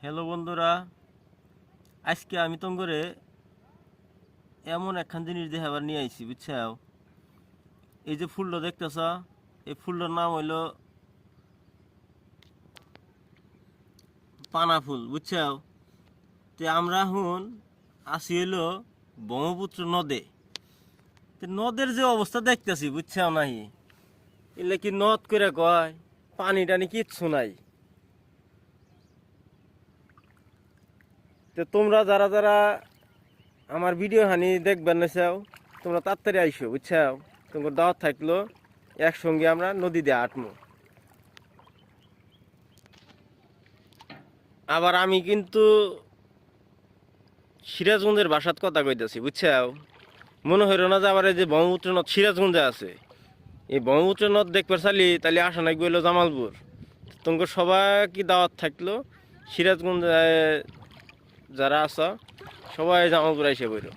Hello বন্ধুরা, আজকে আমি তোমারে এমন একখান জিনিস দেখাবার নিয়ে আইছি, বুঝছাও? এই যে ফুলটা দেখতেছ, এই ফুলটার নাম হইলো পানা ফুল, বুঝছাও? তে আমরা এখন আসি হইলো ব্রহ্মপুত্র নদে। তে নদের যে অবস্থা দেখতেছি, বুঝছাও নাহি? এলে কি নদ করে কয়, পানি টানি কিচ্ছু নাই। তো তোমরা যারা যারা আমার ভিডিও হানি দেখবেন না চাও, তোমরা তাড়াতাড়ি আইসো, বুঝছাও? তোমার দাওয়াত থাকলো, একসঙ্গে আমরা নদী দিয়ে আটমো। আবার আমি কিন্তু সিরাজগঞ্জের ভাষাত কথা কইতাছি, বুঝছাও? মনে হইল না যে আবার এই যে ব্রহ্মপুত্র নদ সিরাজগঞ্জে আছে। এই ব্রহ্মপুত্র নদ দেখবার চালি তাহলে আসা নাকি হইলো জামালপুর। তোমাকে সবাই কি দাওয়াত থাকলো, সিরাজগঞ্জে যারা আছো সবাই জামালপুর আইসে বইল।